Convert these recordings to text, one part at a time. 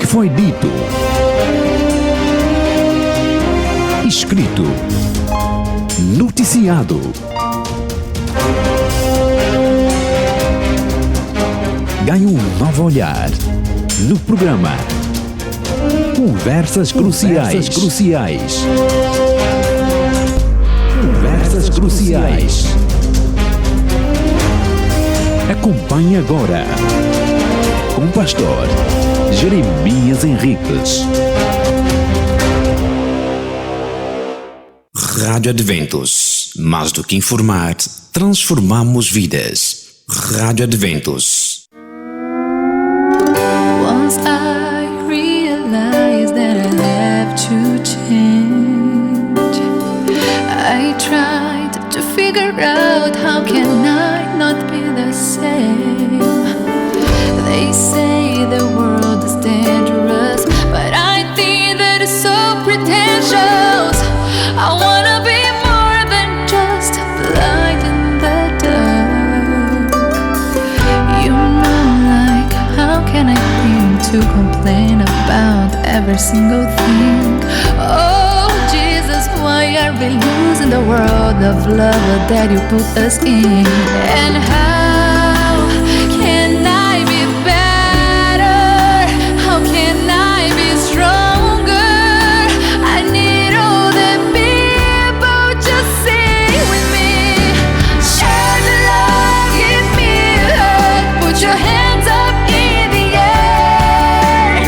foi dito, escrito, noticiado. Ganhe um novo olhar no programa Conversas Cruciais. Conversas Cruciais. Acompanhe agora com o pastor Jeremias Henriques. Rádio Adventos. Mais do que informar, transformamos vidas. Rádio Adventos. Once I realized that I have to change, I tried to figure out how can I not be the same. They say the world is dangerous, but I think that it's so pretentious. I wanna be more than just blind in the dark. You know, like, how can I think to complain about every single thing? Oh Jesus, why are we losing the world of love that you put us in? And how can I be better? How can I be stronger? I need all the people just sing with me. Share the love, give me a hug. Put your hands up in the air.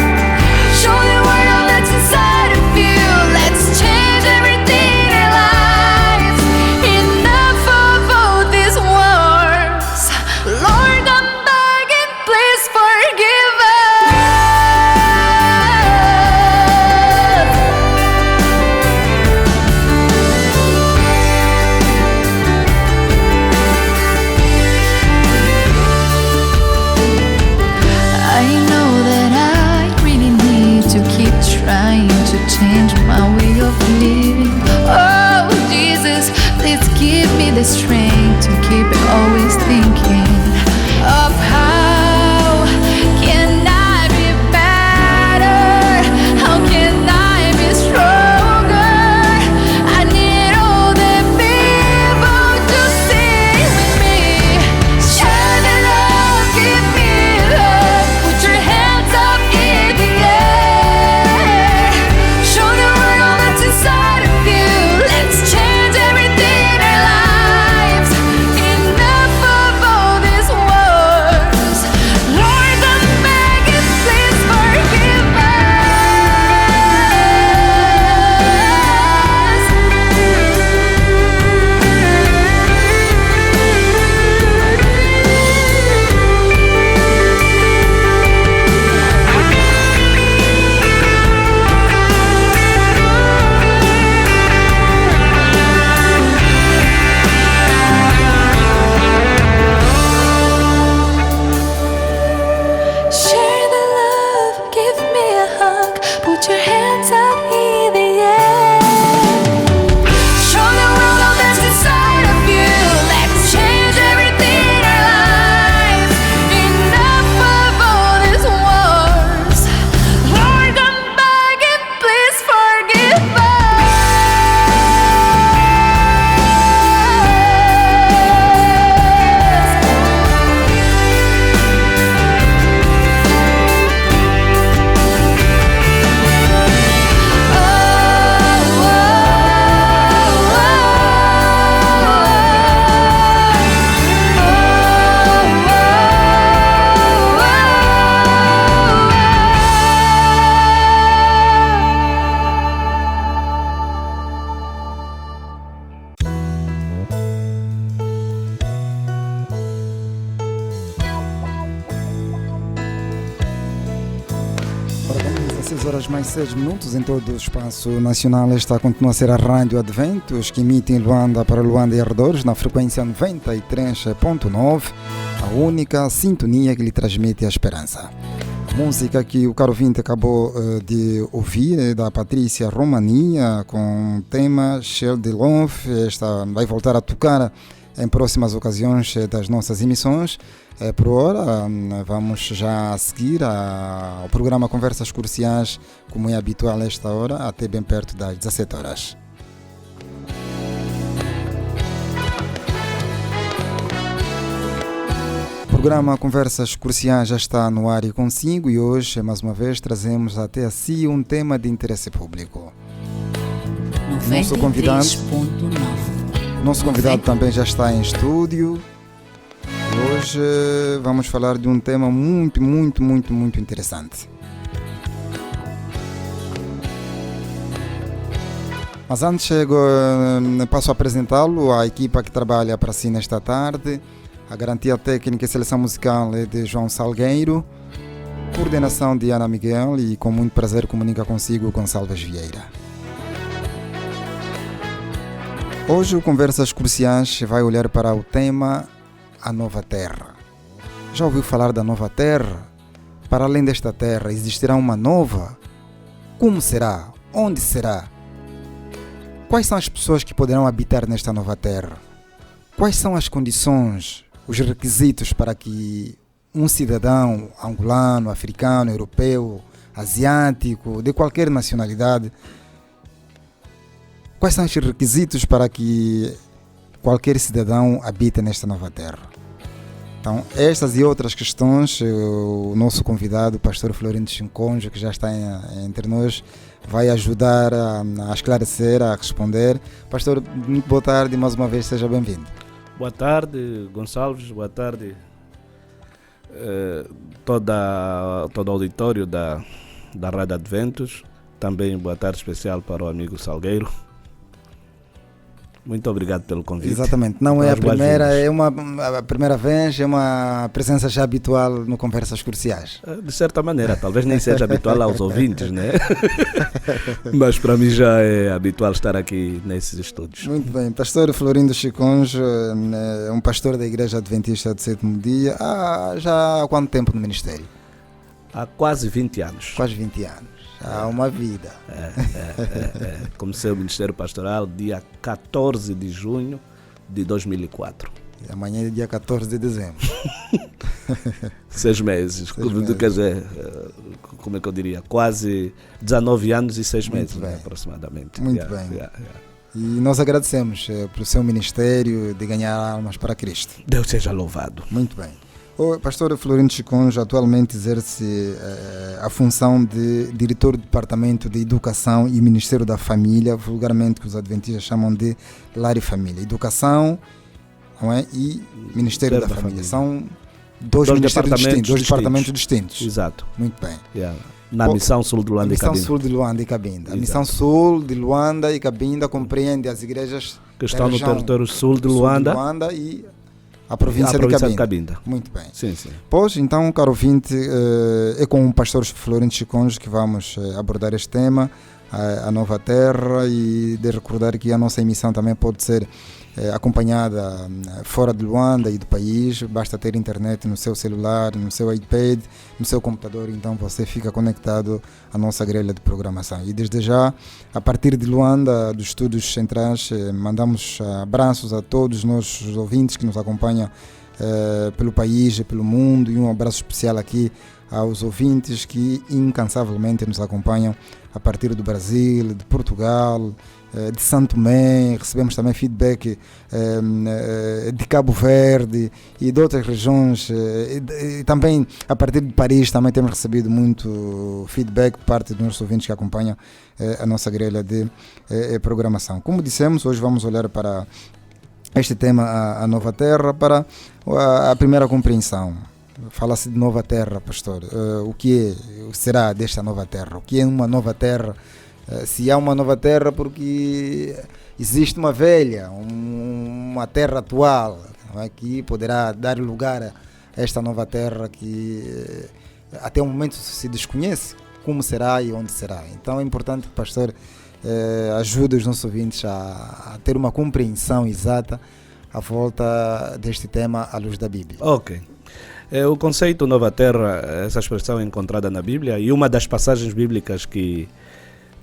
Show the world that's inside of you. Let's change everything in our lives. Enough of all these wars. Lord, I'm begging, please forgive us. I know that I really need to keep trying to change my way of living. Oh Jesus, please give me the strength to keep always thinking of how can I be better? How can I be stronger? I need all the people to sing with me. Share the love, give me love. Put your hands up in the air. Show the world that's inside of you. Let's change everything in our lives. Enough of all these wars. Lord, I'm begging, please forgive Share the love, give me a hug. Put your hands up in the air. Show the world all that's inside of you. Let's change everything in our lives. Enough of all these wars. Lord, I'm begging, please forgive Para 16 horas mais 6 minutos em todo o espaço nacional. Esta continua a ser a Rádio Adventos, que emite em Luanda para Luanda e arredores na frequência 93.9, a única sintonia que lhe transmite a esperança. A música que o caro ouvinte acabou de ouvir é da Patrícia Romania, com o tema Share the Love. Esta vai voltar a tocar em próximas ocasiões das nossas emissões. Por hora, vamos já seguir o programa Conversas Cruciais, como é habitual a esta hora, até bem perto das 17 horas. O programa Conversas Cruciais já está no ar e consigo, e hoje, mais uma vez, trazemos até si um tema de interesse público. Nosso convidado também já está em estúdio. Hoje vamos falar de um tema muito interessante. Mas antes passo a apresentá-lo, a equipa que trabalha para si nesta tarde. A garantia técnica e seleção musical é de João Salgueiro, coordenação de Ana Miguel e com muito prazer comunica consigo Gonçalves Vieira. Hoje o Conversas Cruciais vai olhar para o tema A Nova Terra. Já ouviu falar da Nova Terra? Para além desta terra, existirá uma nova? Como será? Onde será? Quais são as pessoas que poderão habitar nesta nova terra? Quais são as condições, os requisitos para que um cidadão angolano, africano, europeu, asiático, de qualquer nacionalidade, quais são os requisitos para que qualquer cidadão habite nesta nova terra? Então, estas e outras questões, o nosso convidado, o pastor Florindo Chinconjo, que já está entre nós, vai ajudar a esclarecer, a responder. Pastor, muito boa tarde e mais uma vez seja bem-vindo. Boa tarde, Gonçalves, boa tarde todo o auditório da Rádio Adventos. Também boa tarde especial para o amigo Salgueiro. Muito obrigado pelo convite. Exatamente, não é a primeira, a primeira vez, é uma presença já habitual no Conversas Cruciais. De certa maneira, talvez nem seja habitual aos ouvintes, né? Mas para mim já é habitual estar aqui nesses estúdios. Muito bem, pastor Florindo Chinconjo é um pastor da Igreja Adventista do Sétimo Dia, já há quanto tempo no ministério? Há quase 20 anos. Quase 20 anos. Há uma vida. Comecei o Ministério Pastoral dia 14 de junho de 2004. E amanhã é dia 14 de dezembro. 6 meses. Quer dizer, como é que eu diria? Quase 19 anos e 6 meses, né, aproximadamente. Muito bem. E nós agradecemos pelo seu ministério de ganhar almas para Cristo. Deus seja louvado. Muito bem. O pastor Florindo Chinconjo atualmente exerce a função de diretor do Departamento de Educação e Ministério da Família, vulgarmente que os adventistas chamam de Lar e Família. Educação, não é? E Ministério da Família. São dois ministérios distintos, dois departamentos distintos. Exato. Muito bem. Na Missão Sul de Luanda e Cabinda. Missão Sul de Luanda e Cabinda. A Missão Sul de Luanda e Cabinda compreende as igrejas que estão no território sul de Luanda e a província de Cabinda. Muito bem. Sim. Pois, então, caro ouvinte, é com o pastor Florindo Chinconjo que vamos abordar este tema, a nova terra, e de recordar que a nossa emissão também pode ser acompanhada fora de Luanda e do país. Basta ter internet no seu celular, no seu iPad, no seu computador, então você fica conectado à nossa grelha de programação. E desde já, a partir de Luanda, dos estúdios centrais, mandamos abraços a todos os nossos ouvintes que nos acompanham pelo país e pelo mundo, e um abraço especial aqui aos ouvintes que incansavelmente nos acompanham a partir do Brasil, de Portugal, de Santo Tomé. Recebemos também feedback de Cabo Verde e de outras regiões, e também a partir de Paris também temos recebido muito feedback por parte dos nossos ouvintes que acompanham a nossa grelha de programação. Como dissemos, hoje vamos olhar para este tema, a nova terra, para a primeira compreensão. Fala-se de nova terra, pastor. O que será desta nova terra? O que é uma nova terra? Se há uma nova terra, porque existe uma velha, uma terra atual, não é, que poderá dar lugar a esta nova terra que até o momento se desconhece como será e onde será. Então é importante que o pastor ajude os nossos ouvintes a ter uma compreensão exata à volta deste tema à luz da Bíblia. Ok. O conceito Nova Terra, essa expressão é encontrada na Bíblia, e uma das passagens bíblicas que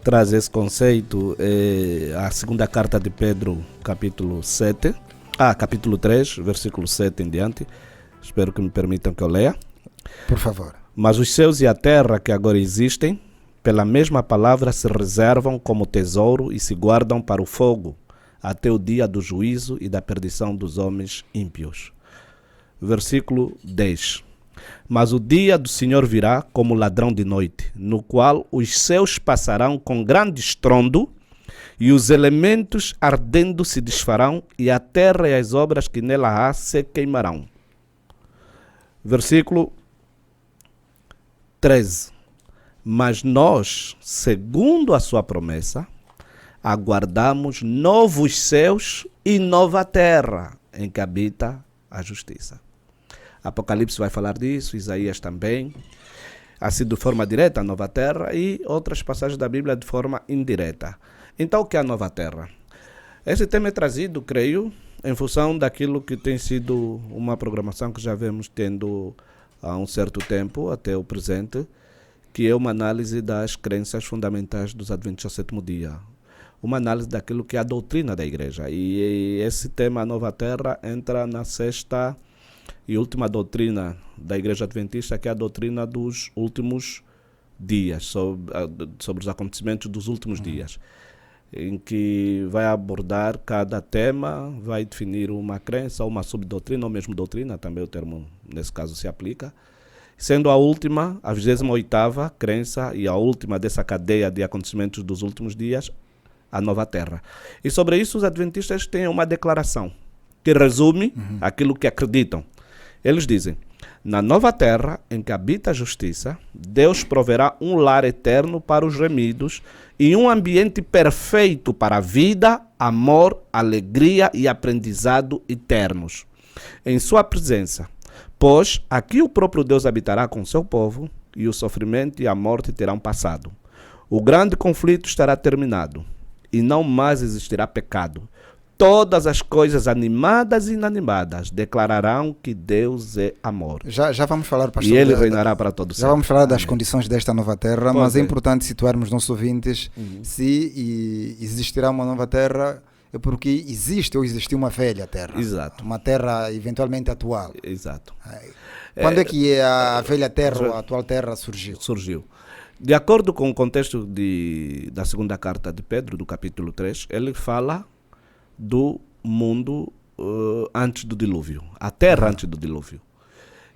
traz esse conceito é a segunda carta de Pedro, capítulo 3, versículo 7 em diante, Espero que me permitam que eu leia. Por favor. Mas os céus e a terra que agora existem, pela mesma palavra se reservam como tesouro e se guardam para o fogo, até o dia do juízo e da perdição dos homens ímpios. Versículo 10. Mas o dia do Senhor virá como ladrão de noite, no qual os céus passarão com grande estrondo, e os elementos ardendo se desfarão, e a terra e as obras que nela há se queimarão. Versículo 13. Mas nós, segundo a sua promessa, aguardamos novos céus e nova terra, em que habita a justiça. Apocalipse vai falar disso, Isaías também, assim de forma direta, a nova terra, e outras passagens da Bíblia de forma indireta. Então, o que é a nova terra? Esse tema é trazido, creio, em função daquilo que tem sido uma programação que já vemos tendo há um certo tempo, até o presente, que é uma análise das crenças fundamentais dos Adventistas do Sétimo Dia. Uma análise daquilo que é a doutrina da igreja. E esse tema, a nova terra, entra na sexta e última doutrina da igreja adventista, que é a doutrina dos últimos dias, sobre os acontecimentos dos últimos dias, em que vai abordar cada tema, vai definir uma crença, uma subdoutrina, ou mesmo doutrina, também o termo nesse caso se aplica, sendo a última, a 28ª crença e a última dessa cadeia de acontecimentos dos últimos dias, a nova terra. E sobre isso os adventistas têm uma declaração que resume aquilo que acreditam. Eles dizem: na nova terra em que habita a justiça, Deus proverá um lar eterno para os remidos e um ambiente perfeito para a vida, amor, alegria e aprendizado eternos. Em sua presença, pois aqui o próprio Deus habitará com seu povo e o sofrimento e a morte terão passado. O grande conflito estará terminado e não mais existirá pecado. Todas as coisas animadas e inanimadas declararão que Deus é amor. Já vamos falar, pastor. E ele reinará para todos. Já vamos falar das condições desta nova terra, mas é importante situarmos nossos ouvintes se existirá uma nova terra, é porque existe ou existiu uma velha terra. Exato. Uma terra eventualmente atual. Exato. Quando é que a velha terra ou a atual terra surgiu? Surgiu. De acordo com o contexto da segunda carta de Pedro, do capítulo 3, ele fala do mundo antes do dilúvio, a terra antes do dilúvio.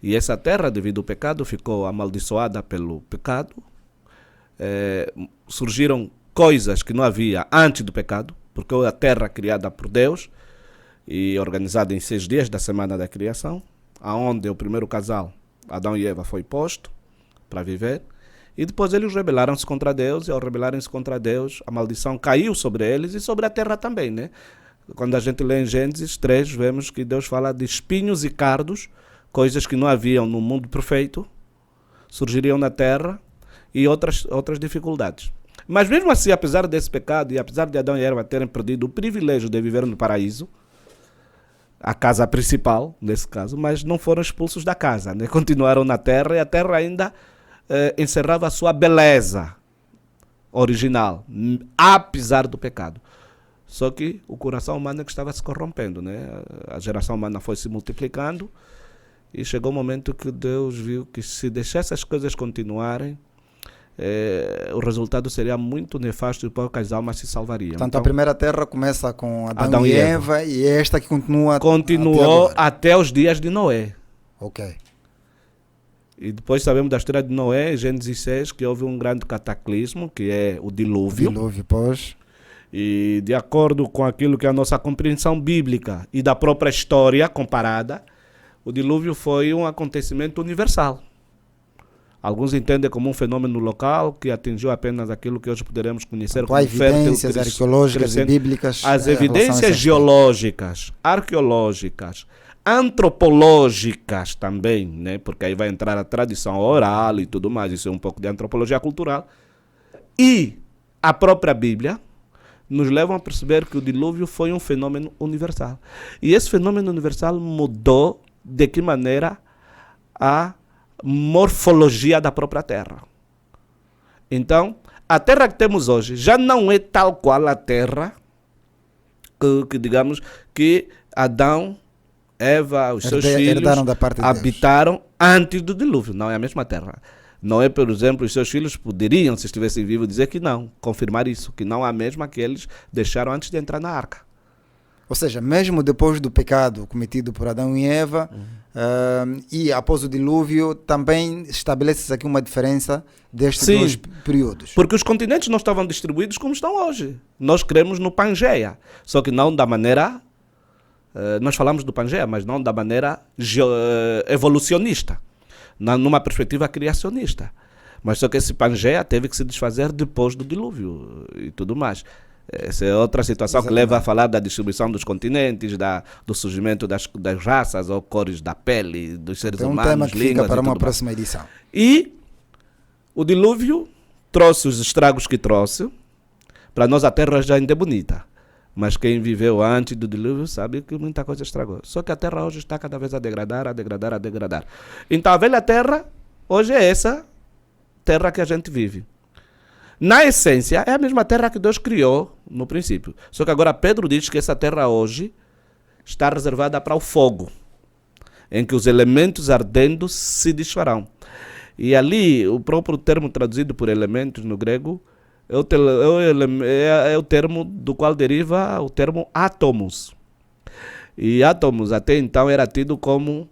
E essa terra, devido ao pecado, ficou amaldiçoada pelo pecado. Surgiram coisas que não havia antes do pecado, porque a terra criada por Deus e organizada em 6 dias da semana da criação, aonde o primeiro casal, Adão e Eva, foi posto para viver. E depois eles rebelaram-se contra Deus, e ao rebelarem-se contra Deus, a maldição caiu sobre eles e sobre a terra também, né? Quando a gente lê em Gênesis 3, vemos que Deus fala de espinhos e cardos, coisas que não haviam no mundo perfeito, surgiriam na terra, e outras dificuldades. Mas mesmo assim, apesar desse pecado, e apesar de Adão e Eva terem perdido o privilégio de viver no paraíso, a casa principal, nesse caso, mas não foram expulsos da casa, né? Continuaram na terra, e a terra ainda encerrava a sua beleza original, apesar do pecado. Só que o coração humano é que estava se corrompendo, né? A geração humana foi se multiplicando e chegou o momento que Deus viu que se deixasse as coisas continuarem, o resultado seria muito nefasto e poucas almas se salvariam. Portanto, então, a primeira terra começa com Adão e Eva, e esta que continuou até os dias de Noé. Ok. E depois sabemos da história de Noé, Gênesis 6, que houve um grande cataclismo, que é o dilúvio. Dilúvio, pois. E de acordo com aquilo que é a nossa compreensão bíblica e da própria história comparada, o dilúvio foi um acontecimento universal. Alguns entendem como um fenômeno local que atingiu apenas aquilo que hoje poderemos conhecer como evidências arqueológicas e bíblicas. As evidências geológicas, arqueológicas, antropológicas também, né? Porque aí vai entrar a tradição oral e tudo mais, isso é um pouco de antropologia cultural, e a própria Bíblia nos levam a perceber que o dilúvio foi um fenômeno universal. E esse fenômeno universal mudou de que maneira a morfologia da própria Terra. Então, a Terra que temos hoje já não é tal qual a Terra que digamos, que Adão Eva, os seus filhos herdaram da parte de Deus. habitaram antes do dilúvio, não é a mesma terra. Noé, por exemplo, os seus filhos poderiam, se estivessem vivos, dizer que não, confirmar isso, que não é a mesma que eles deixaram antes de entrar na arca. Ou seja, mesmo depois do pecado cometido por Adão e Eva, e após o dilúvio, também estabelece-se aqui uma diferença destes Sim. dois períodos. Porque os continentes não estavam distribuídos como estão hoje. Nós cremos no Pangeia, só que não da maneira... nós falamos do Pangeia, mas não da maneira evolucionista, numa perspectiva criacionista. Mas só que esse Pangeia teve que se desfazer depois do dilúvio e tudo mais. Essa é outra situação. Exatamente. Que leva a falar da distribuição dos continentes, do surgimento das raças ou cores da pele, dos seres humanos, tema que línguas fica para e uma tudo próxima mais. edição. E o dilúvio trouxe os estragos que trouxe. Para nós a terra já ainda é bonita. Mas quem viveu antes do dilúvio sabe que muita coisa estragou. Só que a terra hoje está cada vez a degradar, a degradar, a degradar. Então a velha terra hoje é essa terra que a gente vive. Na essência, é a mesma terra que Deus criou no princípio. Só que agora Pedro diz que essa terra hoje está reservada para o fogo, em que os elementos ardendo se desfarão. E ali, o próprio termo traduzido por elementos no grego é o termo do qual deriva o termo átomos. E átomos até então era tido como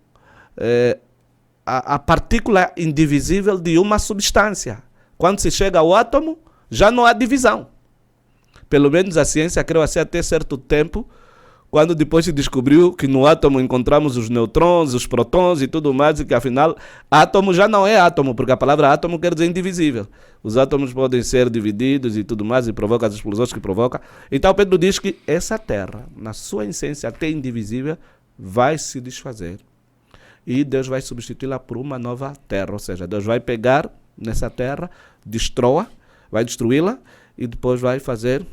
a partícula indivisível de uma substância. Quando se chega ao átomo, já não há divisão. Pelo menos a ciência criou assim até certo tempo, quando depois se descobriu que no átomo encontramos os nêutrons, os prótons e tudo mais, e que afinal átomo já não é átomo, porque a palavra átomo quer dizer indivisível. Os átomos podem ser divididos e tudo mais, e provoca as explosões que provoca. Então Pedro diz que essa terra, na sua essência até indivisível, vai se desfazer. E Deus vai substituí-la por uma nova terra, ou seja, Deus vai pegar nessa terra, vai destruí-la e depois vai fazer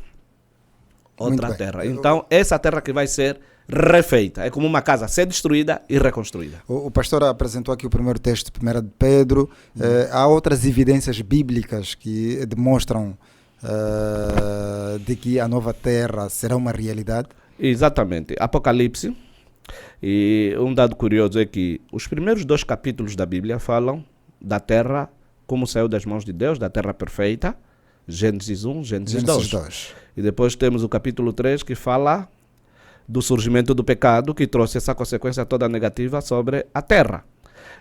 outra terra. Então, essa terra que vai ser refeita. É como uma casa ser destruída e reconstruída. O pastor apresentou aqui o primeiro texto, 1 de Pedro. Há outras evidências bíblicas que demonstram de que a nova terra será uma realidade? Exatamente. Apocalipse. E um dado curioso é que os primeiros 2 capítulos da Bíblia falam da terra como saiu das mãos de Deus, da terra perfeita. Gênesis 1, Gênesis 2. E depois temos o capítulo 3 que fala do surgimento do pecado, que trouxe essa consequência toda negativa sobre a terra.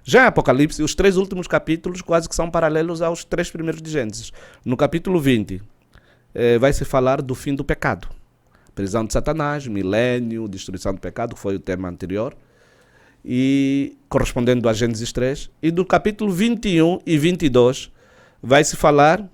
Já em Apocalipse, os 3 últimos capítulos quase que são paralelos aos 3 primeiros de Gênesis. No capítulo 20, vai se falar do fim do pecado. Prisão de Satanás, milênio, destruição do pecado, que foi o tema anterior. E correspondendo a Gênesis 3. E do capítulo 21 e 22 vai se falar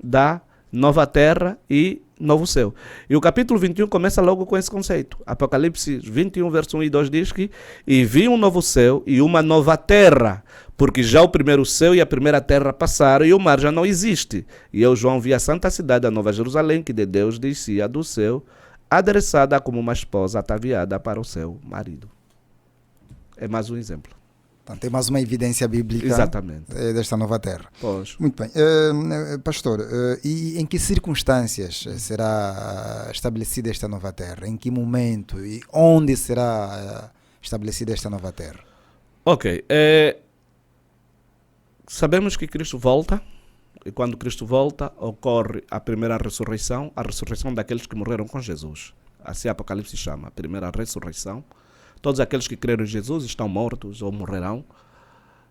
da nova terra e novo céu. E o capítulo 21 começa logo com esse conceito. Apocalipse 21, verso 1 e 2 diz que e vi um novo céu e uma nova terra, porque já o primeiro céu e a primeira terra passaram e o mar já não existe. E eu, João, vi a santa cidade, a nova Jerusalém, que de Deus descia do céu, adereçada como uma esposa ataviada para o seu marido. É mais um exemplo. Então, tem mais uma evidência bíblica. Exatamente. Desta nova terra. Pois. Muito bem. Pastor, e em que circunstâncias será estabelecida esta nova terra? Em que momento e onde será estabelecida esta nova terra? Ok. Sabemos que Cristo volta, e quando Cristo volta, ocorre a primeira ressurreição, a ressurreição daqueles que morreram com Jesus. Assim Apocalipse chama, a primeira ressurreição. Todos aqueles que creram em Jesus estão mortos ou morrerão.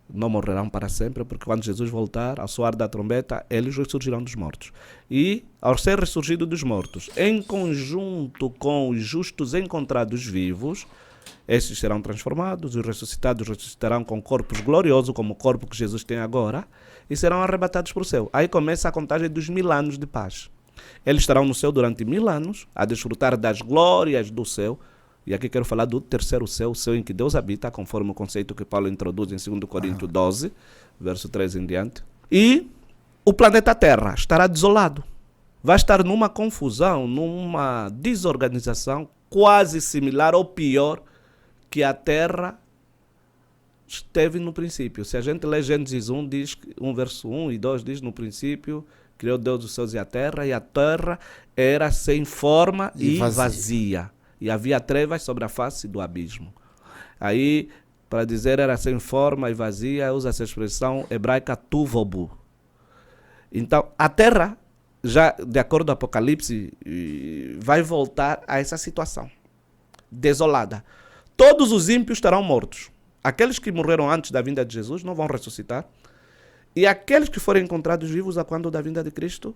Não morrerão para sempre, porque quando Jesus voltar, ao soar da trombeta, eles ressurgirão dos mortos. E, ao ser ressurgido dos mortos, em conjunto com os justos encontrados vivos, estes serão transformados, os ressuscitados ressuscitarão com corpos gloriosos, como o corpo que Jesus tem agora, e serão arrebatados para o céu. Aí começa a contagem dos 1000 anos de paz. Eles estarão no céu durante 1000 anos, a desfrutar das glórias do céu. E aqui quero falar do terceiro céu, o céu em que Deus habita, conforme o conceito que Paulo introduz em 2 Coríntios 12, verso 3 em diante. E o planeta Terra estará desolado. Vai estar numa confusão, numa desorganização quase similar ou pior que a Terra esteve no princípio. Se a gente lê Gênesis 1, diz, 1 verso 1 e 2 diz, no princípio criou Deus os céus e a terra era sem forma e vazia. E havia trevas sobre a face do abismo. Aí, para dizer era sem forma e vazia, usa-se a expressão hebraica tuvobu. Então, a terra, já de acordo com o Apocalipse, vai voltar a essa situação desolada. Todos os ímpios estarão mortos. Aqueles que morreram antes da vinda de Jesus não vão ressuscitar. E aqueles que forem encontrados vivos a quando da vinda de Cristo,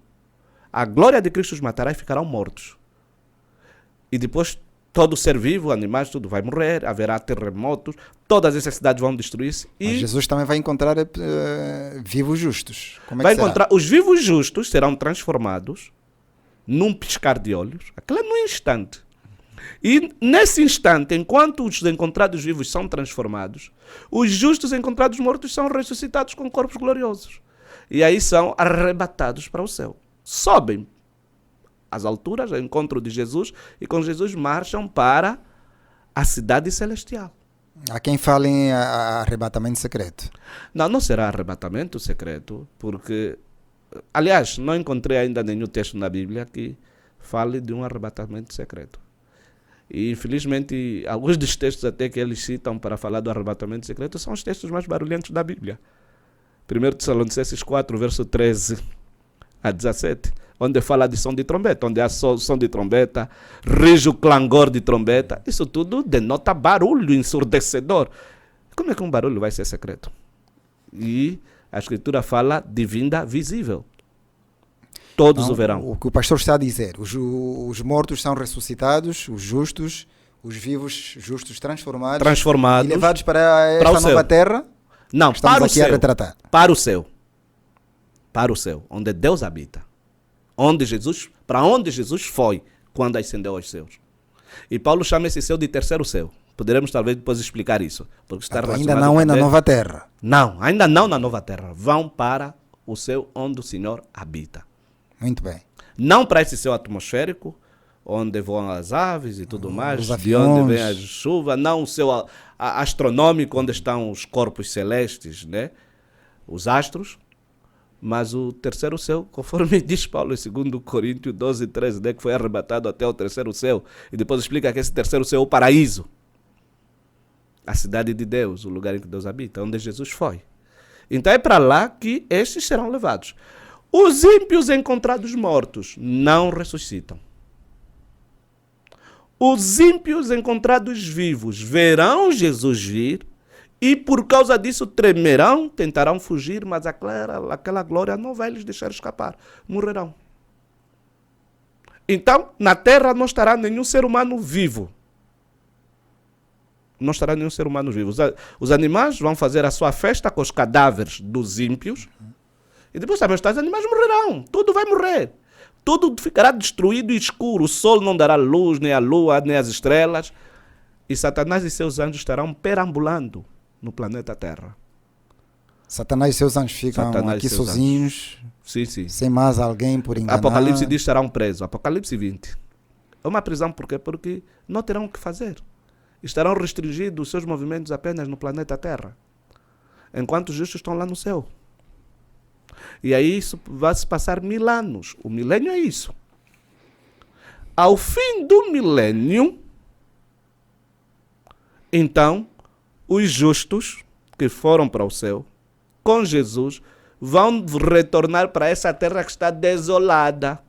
a glória de Cristo os matará e ficarão mortos. E depois todo ser vivo, animais, tudo vai morrer, haverá terremotos, todas essas cidades vão destruir-se. Mas E Jesus também vai encontrar vivos justos. Como é vai que será? encontrar os vivos justos serão transformados num piscar de olhos. Aquilo é num instante. E nesse instante, enquanto os encontrados vivos são transformados, os justos encontrados mortos são ressuscitados com corpos gloriosos. E aí são arrebatados para o céu. Sobem às alturas, ao encontro de Jesus, e com Jesus marcham para a cidade celestial. Há quem fale em arrebatamento secreto. Não será arrebatamento secreto, porque, aliás, não encontrei ainda nenhum texto na Bíblia que fale de um arrebatamento secreto. E, infelizmente, alguns dos textos até que eles citam para falar do arrebatamento secreto são os textos mais barulhentos da Bíblia. 1 Tessalonicenses 4, verso 13 a 17, onde fala de som de trombeta, onde há som de trombeta, rige o clangor de trombeta. Isso tudo denota barulho ensurdecedor. Como é que um barulho vai ser secreto? E a Escritura fala de vinda visível. Todos o verão. O que o pastor está a dizer, os mortos são ressuscitados, os justos, os vivos justos transformados e levados para esta nova terra. Não, estamos para o aqui céu. A retratar. Para o céu. Para o céu, onde Deus habita. Para onde Jesus foi quando ascendeu aos céus. E Paulo chama esse céu de terceiro céu. Poderemos talvez depois explicar isso. Porque está ainda não é na nova terra. Não, ainda não na nova terra. Vão para o céu onde o Senhor habita. Muito bem. Não para esse céu atmosférico, onde voam as aves e tudo mais, de onde vem a chuva, não o céu astronômico, onde estão os corpos celestes, né? Os astros, mas o terceiro céu, conforme diz Paulo em 2 Coríntios 12, 13, né? Que foi arrebatado até o terceiro céu, e depois explica que esse terceiro céu é o paraíso, a cidade de Deus, o lugar em que Deus habita, onde Jesus foi. Então é para lá que estes serão levados. Os ímpios encontrados mortos não ressuscitam. Os ímpios encontrados vivos verão Jesus vir e por causa disso tremerão, tentarão fugir, mas aquela glória não vai lhes deixar escapar. Morrerão. Então, na terra não estará nenhum ser humano vivo. Não estará nenhum ser humano vivo. Os animais vão fazer a sua festa com os cadáveres dos ímpios. E depois também os animais morrerão. Tudo vai morrer. Tudo ficará destruído e escuro. O sol não dará luz, nem a lua, nem as estrelas. E Satanás e seus anjos estarão perambulando no planeta Terra. Satanás e seus anjos ficam aqui sozinhos. Sim, sim. Sem mais alguém por enganar. Apocalipse diz que estarão presos. Apocalipse 20. É uma prisão por quê? Porque não terão o que fazer. Estarão restringidos os seus movimentos apenas no planeta Terra. Enquanto os justos estão lá no céu. E aí isso vai se passar 1000 anos. O milênio é isso. Ao fim do milênio, então, os justos que foram para o céu, com Jesus, vão retornar para essa terra que está desolada.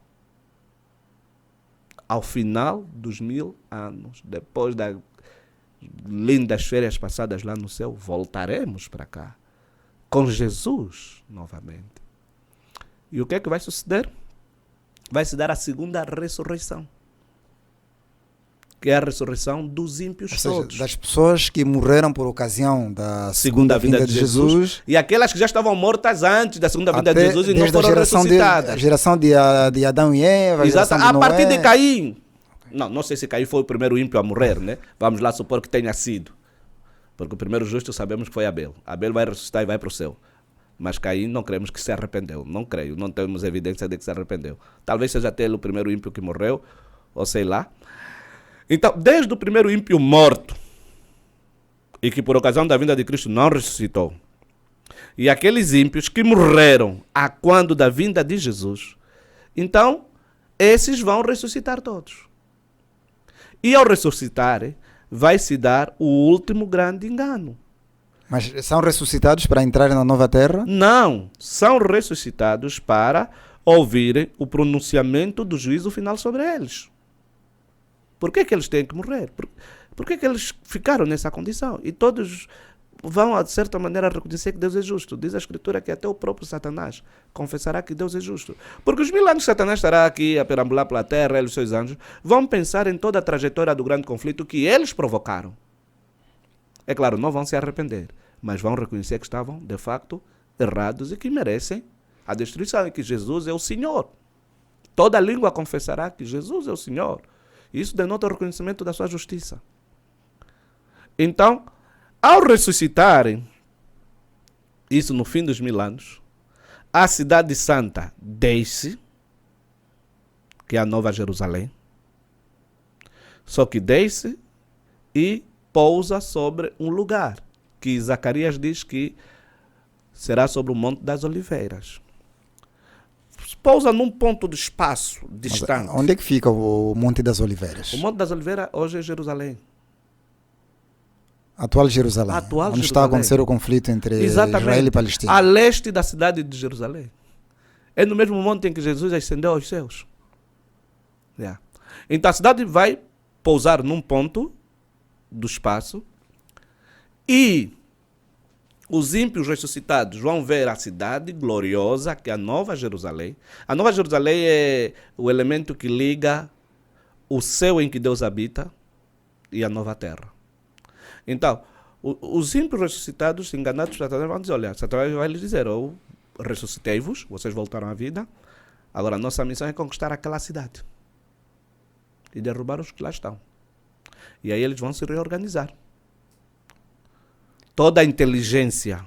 Ao final dos 1000 anos, depois das lindas férias passadas lá no céu, voltaremos para cá. Com Jesus novamente. E o que é que vai suceder? Vai se dar a segunda ressurreição. Que é a ressurreição dos ímpios todos. Das pessoas que morreram por ocasião da segunda vinda de Jesus. E aquelas que já estavam mortas antes da segunda vinda de Jesus e não foram ressuscitadas. A geração de Adão e Eva. Exato. A partir de Caim. Não sei se Caim foi o primeiro ímpio a morrer, né? Vamos lá supor que tenha sido. Porque o primeiro justo sabemos que foi Abel. Abel vai ressuscitar e vai para o céu. Mas Caim não cremos que se arrependeu. Não creio. Não temos evidência de que se arrependeu. Talvez seja até ele o primeiro ímpio que morreu. Ou sei lá. Então, desde o primeiro ímpio morto, e que por ocasião da vinda de Cristo não ressuscitou, e aqueles ímpios que morreram a quando da vinda de Jesus, então, esses vão ressuscitar todos. E ao ressuscitarem, vai se dar o último grande engano. Mas são ressuscitados para entrar na nova terra? Não, são ressuscitados para ouvirem o pronunciamento do juízo final sobre eles. Por que que eles têm que morrer? Por que que eles ficaram nessa condição? E todos vão, de certa maneira, reconhecer que Deus é justo. Diz a Escritura que até o próprio Satanás confessará que Deus é justo. Porque os 1000 anos que Satanás estará aqui a perambular pela terra, ele e os seus anjos, vão pensar em toda a trajetória do grande conflito que eles provocaram. É claro, não vão se arrepender, mas vão reconhecer que estavam, de facto, errados e que merecem a destruição e que Jesus é o Senhor. Toda língua confessará que Jesus é o Senhor. Isso denota o reconhecimento da sua justiça. Então, ao ressuscitarem, isso no fim dos 1000 anos, a cidade santa desce, que é a Nova Jerusalém, só que desce e pousa sobre um lugar, que Zacarias diz que será sobre o Monte das Oliveiras. Pousa num ponto de espaço distante. Mas onde é que fica o Monte das Oliveiras? O Monte das Oliveiras hoje é Jerusalém. Atual Jerusalém. Atual onde está a Jerusalém. acontecer o conflito entre Exatamente. Israel e Palestina. A leste da cidade de Jerusalém. É no mesmo monte em que Jesus ascendeu aos céus. Yeah. Então a cidade vai pousar num ponto do espaço e os ímpios ressuscitados vão ver a cidade gloriosa, que é a Nova Jerusalém. A Nova Jerusalém é o elemento que liga o céu em que Deus habita e a nova terra. Então, os ímpios ressuscitados, enganados por Satanás, vão dizer, olha, Satanás vai lhes dizer, eu ressuscitei-vos, vocês voltaram à vida, agora a nossa missão é conquistar aquela cidade e derrubar os que lá estão. E aí eles vão se reorganizar. Toda a inteligência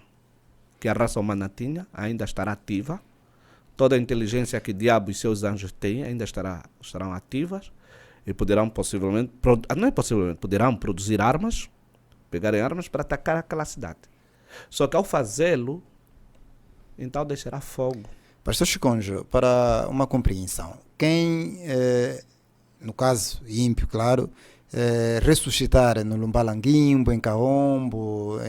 que a raça humana tinha ainda estará ativa. Toda a inteligência que o diabo e seus anjos têm ainda estarão ativas. E poderão possivelmente, poderão produzir armas, pegarem armas para atacar aquela cidade. Só que ao fazê-lo, então deixará fogo. Pastor Chiconjo, para uma compreensão, quem, no caso ímpio, claro, ressuscitar no Lumbalanguimbo, em Kaombo,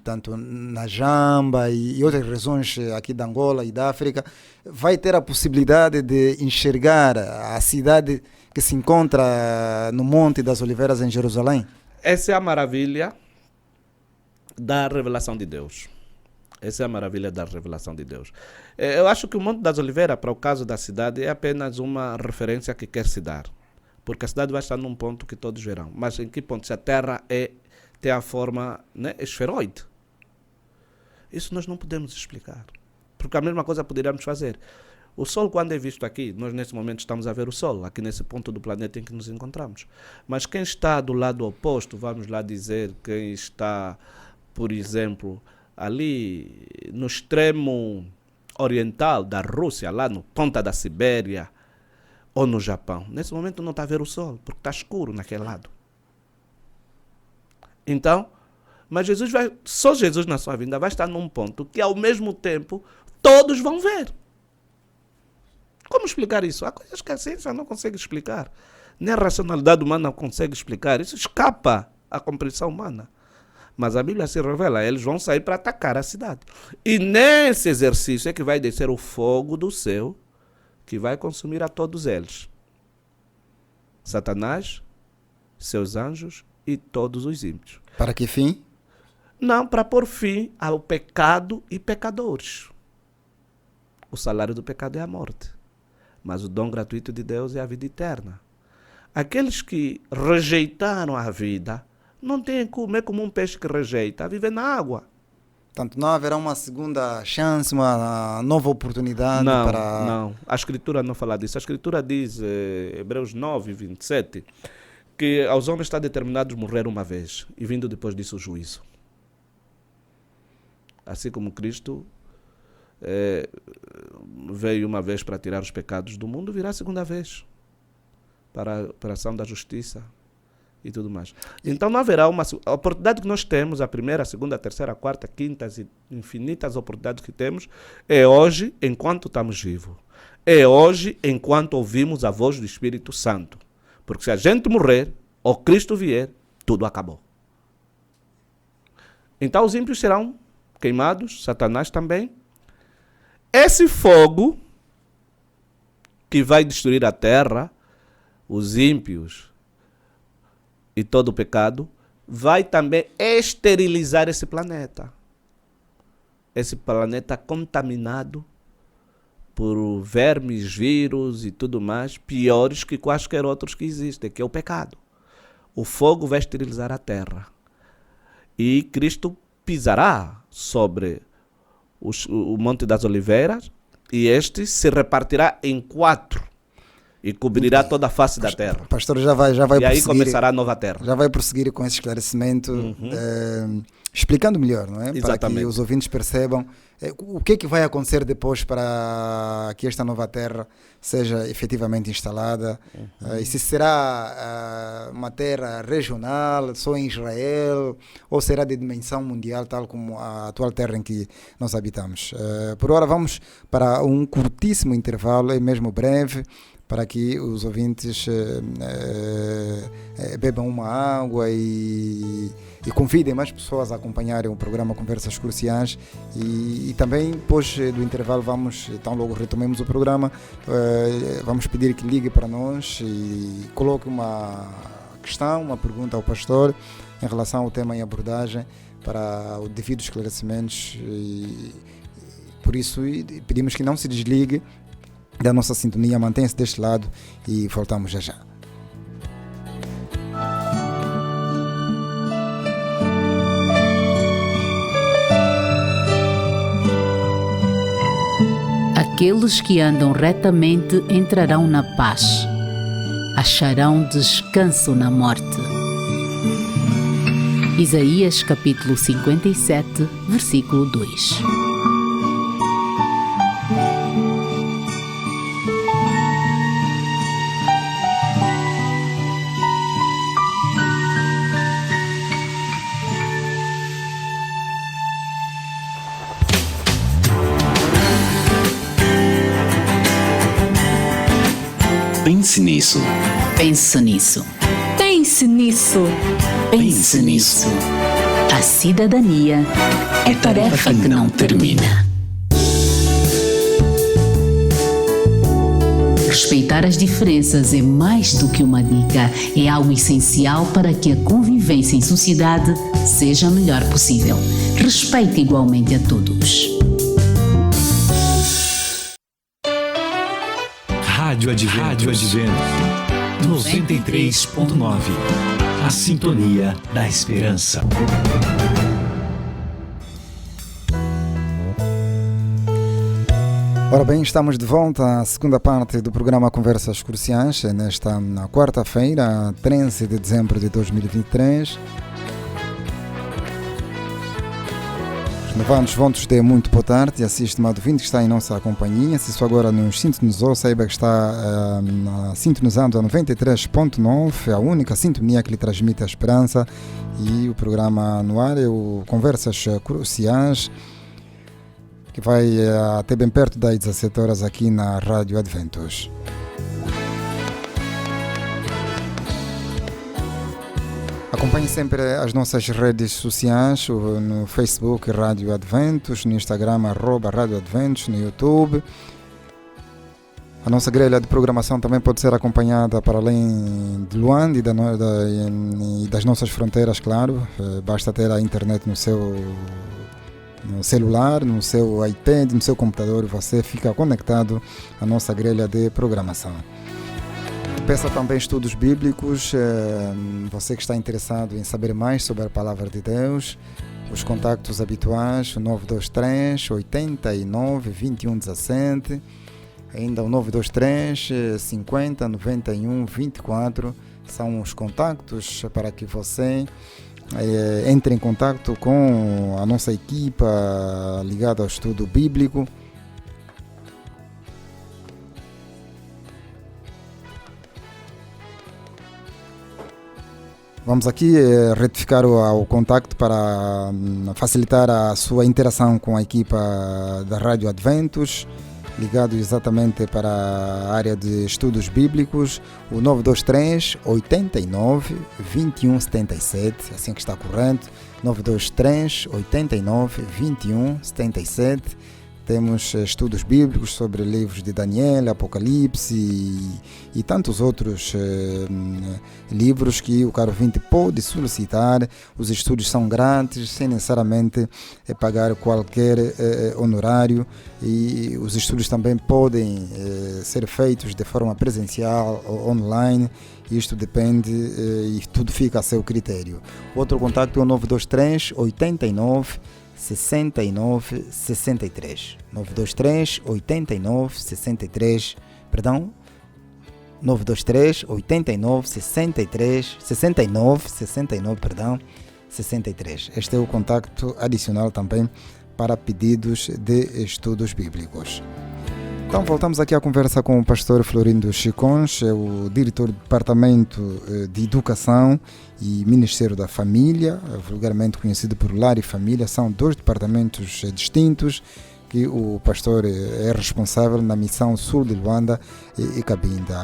tanto na Jamba e outras regiões aqui da Angola e da África, vai ter a possibilidade de enxergar a cidade que se encontra no Monte das Oliveiras em Jerusalém? Essa é a maravilha da revelação de Deus. Essa é a maravilha da revelação de Deus. Eu acho que o Monte das Oliveiras, para o caso da cidade, é apenas uma referência que quer se dar. Porque a cidade vai estar num ponto que todos verão. Mas em que ponto? Se a Terra tem a forma, né, esferoide. Isso nós não podemos explicar. Porque a mesma coisa poderíamos fazer. O Sol, quando é visto aqui, nós nesse momento estamos a ver o Sol, aqui nesse ponto do planeta em que nos encontramos. Mas quem está do lado oposto, vamos lá dizer, quem está, por exemplo, ali no extremo oriental da Rússia, lá no ponta da Sibéria, ou no Japão, nesse momento não está a ver o Sol, porque está escuro naquele lado. Então, mas só Jesus na sua vinda vai estar num ponto que ao mesmo tempo todos vão ver. Como explicar isso? Há coisas que a ciência não consegue explicar. Nem a racionalidade humana consegue explicar. Isso escapa à compreensão humana. Mas a Bíblia se revela, eles vão sair para atacar a cidade. E nesse exercício é que vai descer o fogo do céu, que vai consumir a todos eles. Satanás, seus anjos e todos os ímpios. Para que fim? Não, para pôr fim ao pecado e pecadores. O salário do pecado é a morte. Mas o dom gratuito de Deus é a vida eterna. Aqueles que rejeitaram a vida não têm como, é como um peixe que rejeita, viver na água. Portanto, não haverá uma segunda chance, uma nova oportunidade para... Não, a Escritura não fala disso. A Escritura diz, Hebreus 9, 27, que aos homens está determinado morrer uma vez e vindo depois disso o juízo. Assim como Cristo veio uma vez para tirar os pecados do mundo, virá a segunda vez para a ação da justiça e tudo mais. Então não haverá a oportunidade que nós temos, a primeira, a segunda, a terceira, a quarta, quintas e infinitas oportunidades que temos, é hoje enquanto estamos vivos. É hoje enquanto ouvimos a voz do Espírito Santo. Porque se a gente morrer, ou Cristo vier, tudo acabou. Então os ímpios serão queimados, Satanás também. Esse fogo que vai destruir a terra, os ímpios e todo o pecado, vai também esterilizar esse planeta. Esse planeta contaminado por vermes, vírus e tudo mais, piores que quaisquer outros que existem, que é o pecado. O fogo vai esterilizar a terra. E Cristo pisará sobre o Monte das Oliveiras, e este se repartirá em 4 e cobrirá toda a face da terra. O pastor já vai E aí prosseguir, começará a nova terra. já vai prosseguir com esse esclarecimento, explicando melhor, não é? Para Exatamente. que os ouvintes percebam o que é que vai acontecer depois para que esta nova terra seja efetivamente instalada, e se será uma terra regional, só em Israel, ou será de dimensão mundial, tal como a atual terra em que nós habitamos. Por hora vamos para um curtíssimo intervalo, é mesmo breve, para que os ouvintes bebam uma água e convidem mais pessoas a acompanharem o programa Conversas Cruciais, e também depois do intervalo vamos, então logo retomemos o programa, vamos pedir que ligue para nós e coloque uma questão, uma pergunta ao pastor em relação ao tema em abordagem, para o devido esclarecimentos, e por isso pedimos que não se desligue da nossa sintonia, mantenha-se deste lado e voltamos já já. Aqueles que andam retamente entrarão na paz, acharão descanso na morte. Isaías capítulo 57, versículo 2. Pense nisso. Pense nisso. Pense nisso. Pense nisso. A cidadania é tarefa que não termina. Respeitar as diferenças é mais do que uma dica, é algo essencial para que a convivência em sociedade seja a melhor possível. Respeite igualmente a todos. Rádio Advento 93.9. A sintonia da esperança. Ora bem, estamos de volta à segunda parte do programa Conversas Cruciais, nesta quarta-feira, 13 de dezembro de 2023. Os votos de muito boa tarde, assiste estimado ouvinte que está em nossa companhia. Se isso agora nos sintonizou, saiba que está sintonizando a 93.9, a única sintonia que lhe transmite a esperança, e o programa no ar é o Conversas Cruciais, que vai até bem perto das 17 horas aqui na Rádio Adventos. Acompanhe sempre as nossas redes sociais, no Facebook Rádio Adventos, no Instagram @Rádio Adventos, no YouTube. A nossa grelha de programação também pode ser acompanhada para além de Luanda e das nossas fronteiras, claro. Basta ter a internet no seu celular, no seu iPad, no seu computador, e você fica conectado à nossa grelha de programação. Peça também estudos bíblicos, você que está interessado em saber mais sobre a Palavra de Deus, os contactos habituais, o 923 89 21 17, ainda o 923 50 91 24, são os contactos para que você entre em contato com a nossa equipa ligada ao estudo bíblico. Vamos aqui retificar o contacto para facilitar a sua interação com a equipa da Rádio Adventos. ligado exatamente para a área de estudos bíblicos, o 923 89 21 77, assim que está correto, 923 89 21 77. Temos estudos bíblicos sobre livros de Daniel, Apocalipse e tantos outros livros que o caro ouvinte pode solicitar. Os estudos são grátis, sem necessariamente pagar qualquer honorário, e os estudos também podem ser feitos de forma presencial ou online. Isto depende e tudo fica a seu critério. Outro contato é o 923 89 69 63, 923 89 63, perdão, 923 89 63 69 69, perdão, 63. Este é o contacto adicional também para pedidos de estudos bíblicos. Então voltamos aqui à conversa com o pastor Florindo Chicons, é o diretor do Departamento de Educação e Ministério da Família, vulgarmente conhecido por Lar e Família. São dois departamentos distintos que o pastor é responsável na missão sul de Luanda e Cabinda.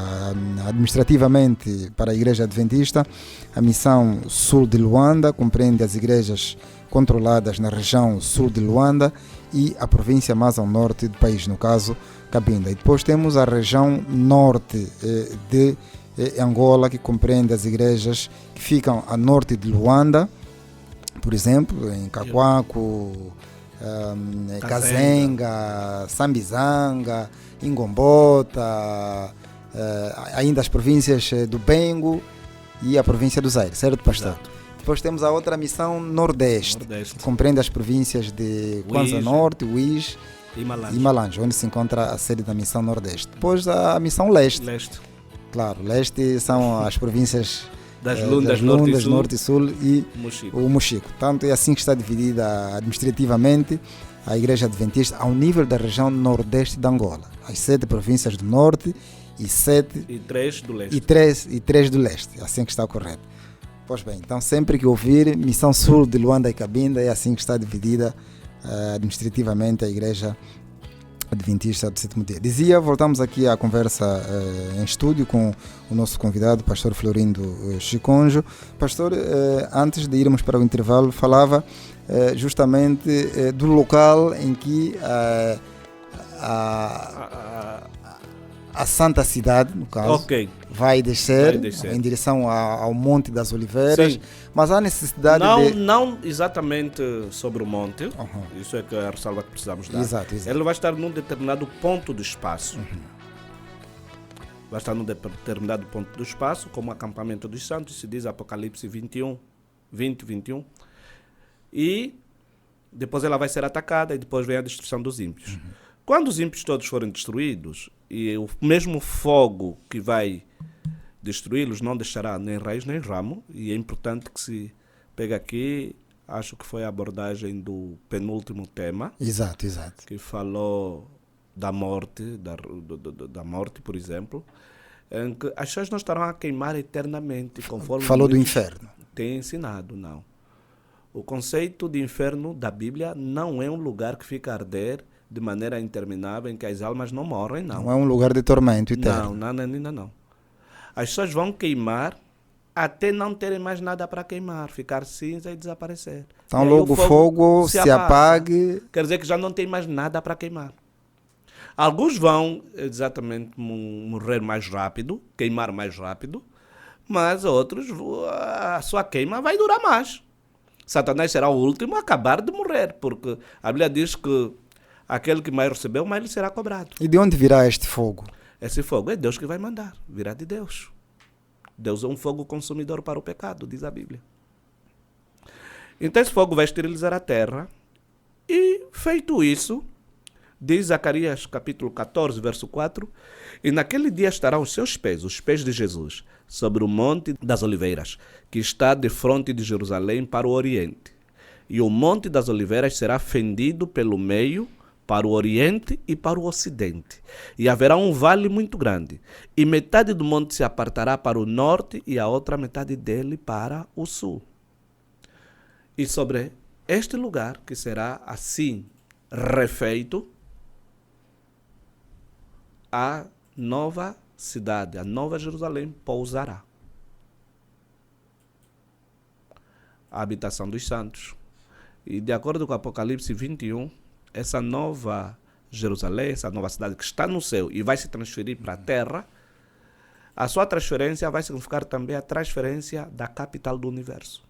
Administrativamente, para a Igreja Adventista, a missão sul de Luanda compreende as igrejas controladas na região sul de Luanda e a província mais ao norte do país, no caso Cabinda. E depois temos a região norte de Angola, que compreende as igrejas que ficam a norte de Luanda, por exemplo, em Cacoaco, Kazenga, Sambizanga, Ingombota, ainda as províncias do Bengo e a província do Zaire, certo, pastor? Exato. Depois temos a outra missão Nordeste, que compreende as províncias de Kwanza Norte, Uís e Malange, onde se encontra a sede da missão Nordeste. Depois a missão Leste. Claro, Leste são as províncias das Lundas, Norte e Sul e Mochico. o Mochico. Tanto é assim que está dividida administrativamente a Igreja Adventista ao nível da região Nordeste de Angola. As 7 províncias do Norte e 3 do Leste. E 3 do Leste, assim que está correto. Pois bem, então sempre que ouvir Missão Sul de Luanda e Cabinda, é assim que está dividida administrativamente a Igreja Adventista do Sétimo Dia. Dizia, voltamos aqui à conversa em estúdio com o nosso convidado, pastor Florindo Chiconjo. Pastor, antes de irmos para o intervalo, falava justamente do local em que a Santa Cidade, no caso, vai descer em direção ao Monte das Oliveiras. Sim. Mas há necessidade Não exatamente sobre o monte, isso é que a ressalva que precisamos dar. Exato. Ele vai estar num determinado ponto do espaço. Vai estar num determinado ponto do espaço, como o acampamento dos santos, se diz Apocalipse 20, 21. E depois ela vai ser atacada e depois vem a destruição dos ímpios. Quando os ímpios todos forem destruídos, e o mesmo fogo que vai destruí-los não deixará nem raiz nem ramo, e é importante que se pegue aqui, acho que foi a abordagem do penúltimo tema. Exato. Que falou da morte, da morte, por exemplo, em que as pessoas não estarão a queimar eternamente, conforme falou do inferno. Tem ensinado, não. O conceito de inferno da Bíblia não é um lugar que fica a arder de maneira interminável, em que as almas não morrem, não. Não é um lugar de tormento eterno. Não. As pessoas vão queimar até não terem mais nada para queimar, ficar cinza e desaparecer. Então logo o fogo se apague. Quer dizer que já não tem mais nada para queimar. Alguns vão exatamente morrer mais rápido, queimar mais rápido, mas outros, a sua queima vai durar mais. Satanás será o último a acabar de morrer, porque a Bíblia diz que aquele que mais recebeu, mais lhe será cobrado. E de onde virá este fogo? Esse fogo é Deus que vai mandar, virá de Deus. Deus é um fogo consumidor para o pecado, diz a Bíblia. Então esse fogo vai esterilizar a terra e, feito isso, diz Zacarias capítulo 14, verso 4, e naquele dia estarão os seus pés, os pés de Jesus, sobre o Monte das Oliveiras, que está de frente de Jerusalém para o Oriente. E o Monte das Oliveiras será fendido pelo meio para o Oriente e para o Ocidente. E haverá um vale muito grande. E metade do monte se apartará para o norte e a outra metade dele para o sul. E sobre este lugar, que será assim refeito, a nova cidade, a nova Jerusalém, pousará. A habitação dos santos. E de acordo com Apocalipse 21, essa nova Jerusalém, essa nova cidade que está no céu e vai se transferir para a terra, a sua transferência vai significar também a transferência da capital do universo.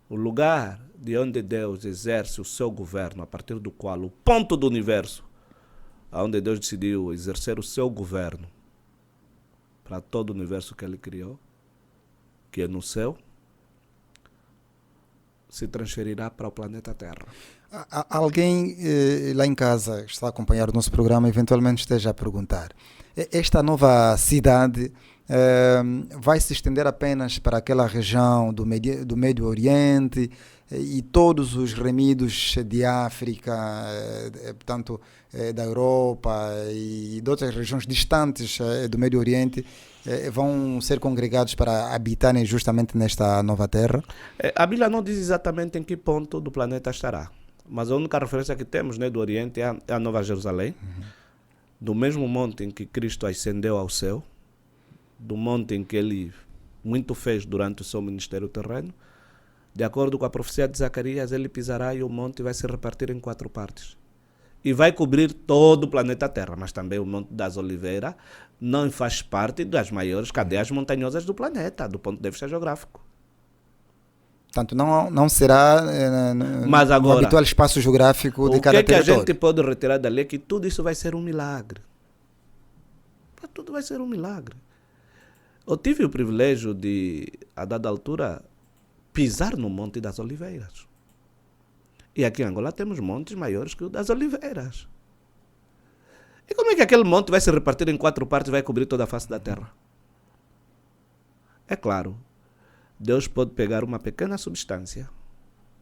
O lugar de onde Deus exerce o seu governo, a partir do qual o ponto do universo, onde Deus decidiu exercer o seu governo para todo o universo que Ele criou, que é no céu, se transferirá para o planeta Terra. Alguém lá em casa que está a acompanhar o nosso programa eventualmente esteja a perguntar: esta nova cidade vai se estender apenas para aquela região do Médio Oriente e todos os remidos de África, portanto, da Europa e de outras regiões distantes do Médio Oriente vão ser congregados para habitarem justamente nesta nova terra? A Bíblia não diz exatamente em que ponto do planeta estará, mas a única referência que temos, né, do Oriente é a Nova Jerusalém, do mesmo monte em que Cristo ascendeu ao céu, do monte em que Ele muito fez durante o seu ministério terreno. De acordo com a profecia de Zacarias, Ele pisará e o monte vai se repartir em 4 partes. E vai cobrir todo o planeta Terra, mas também o Monte das Oliveiras não faz parte das maiores cadeias montanhosas do planeta, do ponto de vista geográfico. Portanto, não será Mas agora, no habitual espaço geográfico de cada território. O que a gente pode retirar dali é que tudo isso vai ser um milagre. Tudo vai ser um milagre. Eu tive o privilégio de, a dada altura, pisar no Monte das Oliveiras. E aqui em Angola temos montes maiores que o das Oliveiras. E como é que aquele monte vai se repartir em 4 partes e vai cobrir toda a face da terra? É claro, Deus pode pegar uma pequena substância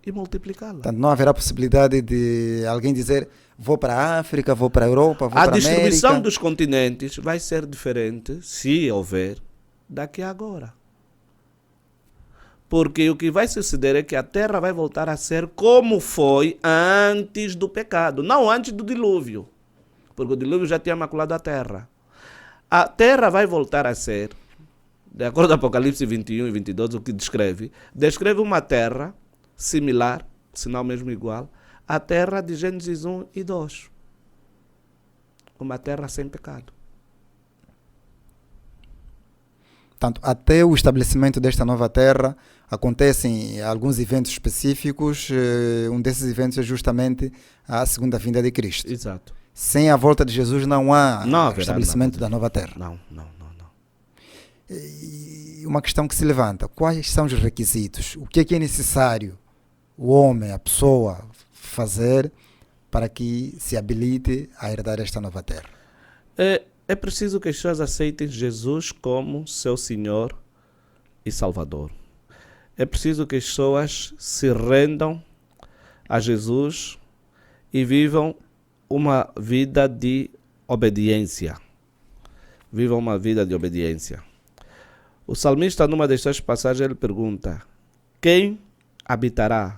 e multiplicá-la. Portanto, não haverá possibilidade de alguém dizer: vou para a África, vou para a Europa, vou para a América. A distribuição dos continentes vai ser diferente, se houver, daqui a agora. Porque o que vai suceder é que a terra vai voltar a ser como foi antes do pecado, não antes do dilúvio. Porque o dilúvio já tinha maculado a terra. A terra vai voltar a ser, de acordo com Apocalipse 21 e 22, o que descreve uma terra similar, se não mesmo igual, à terra de Gênesis 1 e 2. Uma terra sem pecado. Portanto, até o estabelecimento desta nova terra, acontecem alguns eventos específicos. Um desses eventos é justamente a segunda vinda de Cristo. Exato. Sem a volta de Jesus não há estabelecimento da nova terra. Não. E uma questão que se levanta: quais são os requisitos? O que é necessário o homem, a pessoa, fazer para que se habilite a herdar esta nova terra? É preciso que as pessoas aceitem Jesus como seu Senhor e Salvador. É preciso que as pessoas se rendam a Jesus e vivam uma vida de obediência. Vivam uma vida de obediência. O salmista, numa das suas passagens, ele pergunta: quem habitará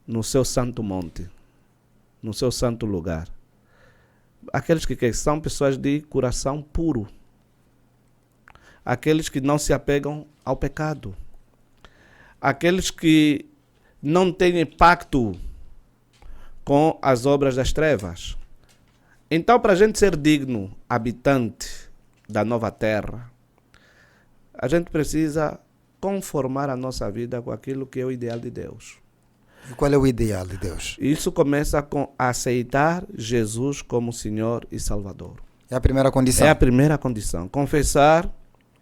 no seu santo monte, no seu santo lugar? Aqueles que são pessoas de coração puro. Aqueles que não se apegam ao pecado. Aqueles que não têm pacto com as obras das trevas. Então, para a gente ser digno habitante da nova terra, a gente precisa conformar a nossa vida com aquilo que é o ideal de Deus. E qual é o ideal de Deus? Isso começa com aceitar Jesus como Senhor e Salvador. É a primeira condição. É a primeira condição. Confessar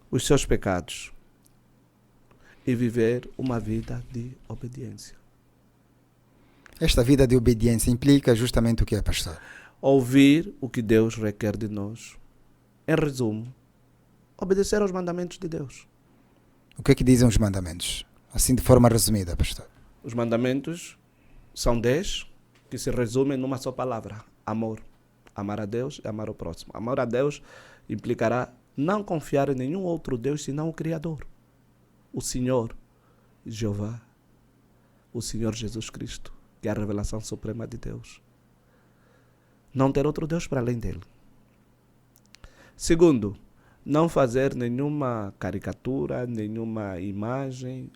os seus pecados e viver uma vida de obediência. Esta vida de obediência implica justamente o que é, pastor? Ouvir o que Deus requer de nós. Em resumo, obedecer aos mandamentos de Deus. O que é que dizem os mandamentos? Assim, de forma resumida, pastor. Os mandamentos são 10, que se resumem numa só palavra: amor. Amar a Deus e amar o próximo. Amar a Deus implicará não confiar em nenhum outro Deus senão o Criador, o Senhor Jeová, o Senhor Jesus Cristo, que é a revelação suprema de Deus. não ter outro Deus para além dele. Segundo, não fazer nenhuma caricatura, nenhuma imagem